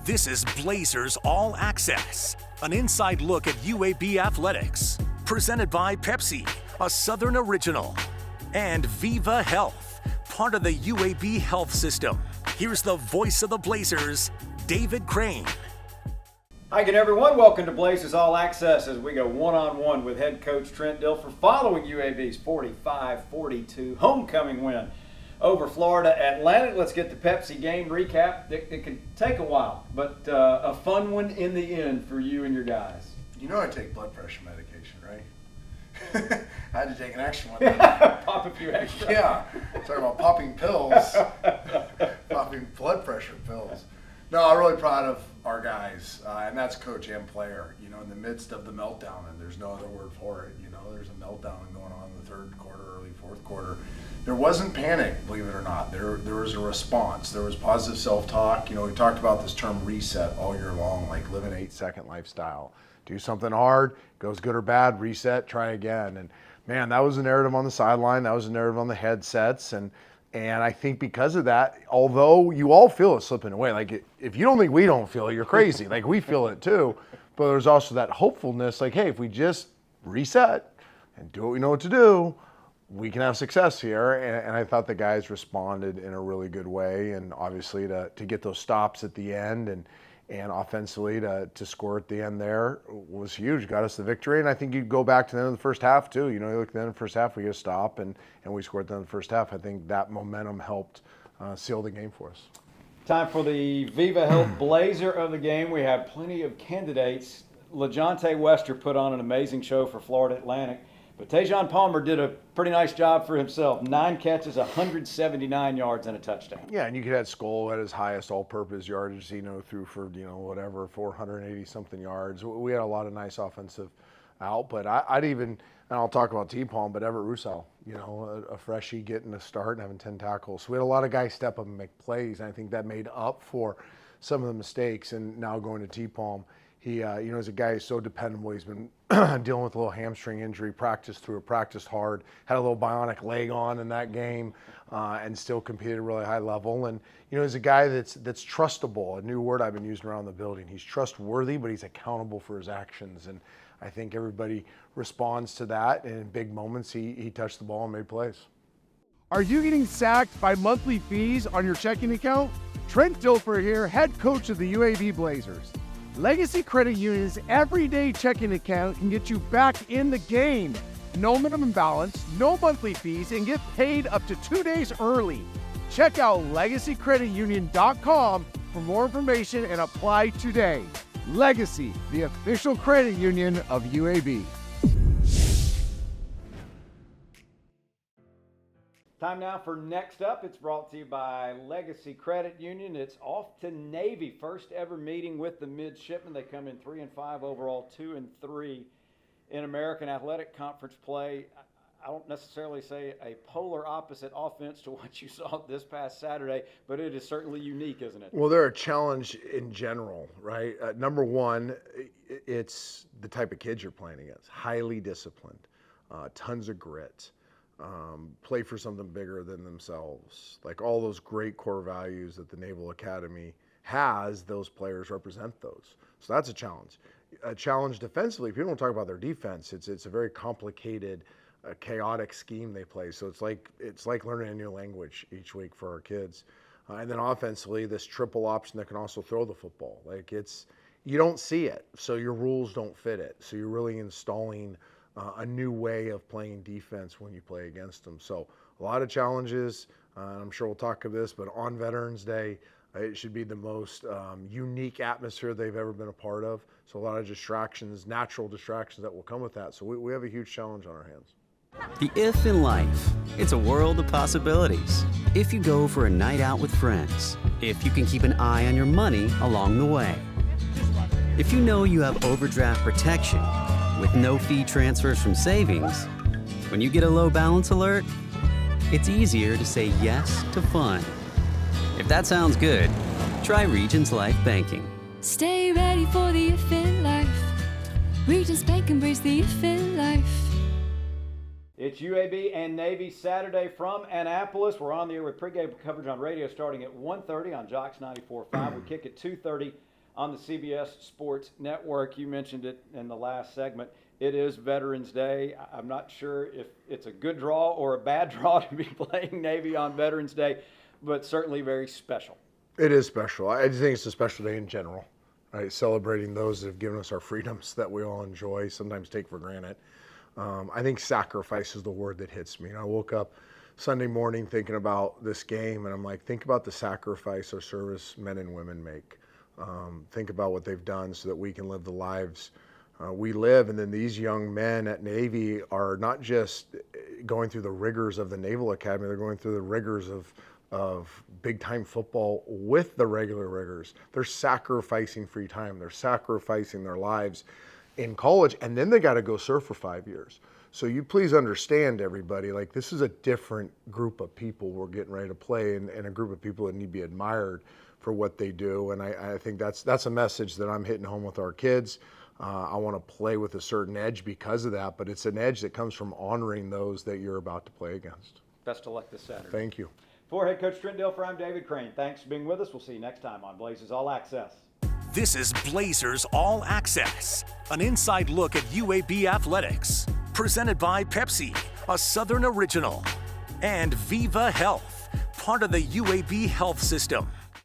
This is Blazers All Access, an inside look at UAB athletics. Presented by Pepsi, a Southern original, and Viva Health, part of the UAB health system. Here's the voice of the Blazers, David Crane. Hi again, everyone. Welcome to Blazers All Access as we go one-on-one with head coach Trent Dilfer following UAB's 45-42 homecoming win over Florida Atlantic. Let's get the Pepsi game recap. It can take a while, but a fun one in the end for you and your guys. You know I take blood pressure medication, right? I had to take an extra one. Pop a few extra. Yeah, talking about popping pills, popping blood pressure pills. No, I'm really proud of our guys, and that's coach and player. You know, in the midst of the meltdown, and there's no other word for it. You know, there's a meltdown going on in the third quarter, early fourth quarter. There wasn't panic, believe it or not. There was a response. There was positive self-talk. You know, we talked about this term reset all year long, like live an 8-second lifestyle. Do something hard, goes good or bad, reset, try again. And man, that was a narrative on the sideline. That was a narrative on the headsets. And I think because of that, although you all feel it slipping away, like if you don't think we don't feel it, you're crazy. Like we feel it too. But there's also that hopefulness, like, hey, if we just reset and do what we know what to do, we can have success here. And I thought the guys responded in a really good way. And obviously to get those stops at the end and offensively to score at the end there was huge, got us the victory. And I think you go back to the end of the first half too. You know, you look at the end of the first half, we get a stop and we scored at the end of the first half. I think that momentum helped seal the game for us. Time for the Viva Health Blazer of the game. We have plenty of candidates. LaJohntay Wester put on an amazing show for Florida Atlantic. But Tajon Palmer did a pretty nice job for himself. 9 catches, 179 yards, and a touchdown. Yeah, and you could add Skoll at his highest all-purpose yardage, threw for, 480-something yards. We had a lot of nice offensive output. I'd even, and I'll talk about T-Palm, but Everett Rousseau, a freshie getting a start and having 10 tackles. So we had a lot of guys step up and make plays, and I think that made up for some of the mistakes. And now going to T-Palm, he, is a guy who's so dependable. He's been dealing with a little hamstring injury, practiced hard, had a little bionic leg on in that game, and still competed at a really high level. And, he's a guy that's trustable, a new word I've been using around the building. He's trustworthy, but he's accountable for his actions. And I think everybody responds to that. And in big moments, he touched the ball and made plays. Are you getting sacked by monthly fees on your checking account? Trent Dilfer here, head coach of the UAB Blazers. Legacy Credit Union's everyday checking account can get you back in the game. No minimum balance, no monthly fees, and get paid up to 2 days early. Check out LegacyCreditUnion.com for more information and apply today. Legacy, the official credit union of UAB. Time now for Next Up. It's brought to you by Legacy Credit Union. It's off to Navy. First ever meeting with the midshipmen. They come in 3-5 overall, 2-3 in American Athletic Conference play. I don't necessarily say a polar opposite offense to what you saw this past Saturday, but it is certainly unique, isn't it? Well, they're a challenge in general, right? Number one, it's the type of kids you're playing against. Highly disciplined, tons of grit. Play for something bigger than themselves. Like all those great core values that the Naval Academy has, those players represent those. So that's a challenge. A challenge defensively, people don't talk about their defense. It's a very complicated, chaotic scheme they play. So it's like learning a new language each week for our kids. And then offensively, this triple option that can also throw the football. Like you don't see it, so your rules don't fit it. So you're really installing a new way of playing defense when you play against them. So a lot of challenges. I'm sure we'll talk of this, but on Veterans Day, it should be the most unique atmosphere they've ever been a part of. So a lot of distractions, natural distractions that will come with that. So we have a huge challenge on our hands. The if in life, it's a world of possibilities. If you go for a night out with friends, if you can keep an eye on your money along the way, if you know you have overdraft protection, with no fee transfers from savings, when you get a low balance alert, it's easier to say yes to fun. If that sounds good, try Regions Life Banking. Stay ready for the if in life. Regions Bank embrace the if in life. It's UAB and Navy Saturday from Annapolis. We're on the air with pregame coverage on radio starting at 1:30 on Jocks 94.5. We kick at 2:30 on the CBS Sports Network. You mentioned it in the last segment. It is Veterans Day. I'm not sure if it's a good draw or a bad draw to be playing Navy on Veterans Day, but certainly very special. It is special. I just think it's a special day in general, right? Celebrating those that have given us our freedoms that we all enjoy, sometimes take for granted. I think sacrifice is the word that hits me. And I woke up Sunday morning thinking about this game, and I'm like, think about the sacrifice our service men and women make. Think about what they've done so that we can live the lives we live. And then these young men at Navy are not just going through the rigors of the Naval Academy, they're going through the rigors of big-time football with the regular rigors. They're sacrificing free time. They're sacrificing their lives in college, and then they got to go surf for 5 years. So you please understand, everybody, like, this is a different group of people we're getting ready to play, and a group of people that need to be admired for what they do. And I think that's a message that I'm hitting home with our kids. I want to play with a certain edge because of that, but it's an edge that comes from honoring those that you're about to play against. Best of luck this Saturday. Thank you. For head coach Trent Dilfer, I'm David Crane. Thanks for being with us. We'll see you next time on Blazers All Access. This is Blazers All Access, an inside look at UAB athletics. Presented by Pepsi, a Southern original, and Viva Health, part of the UAB health system.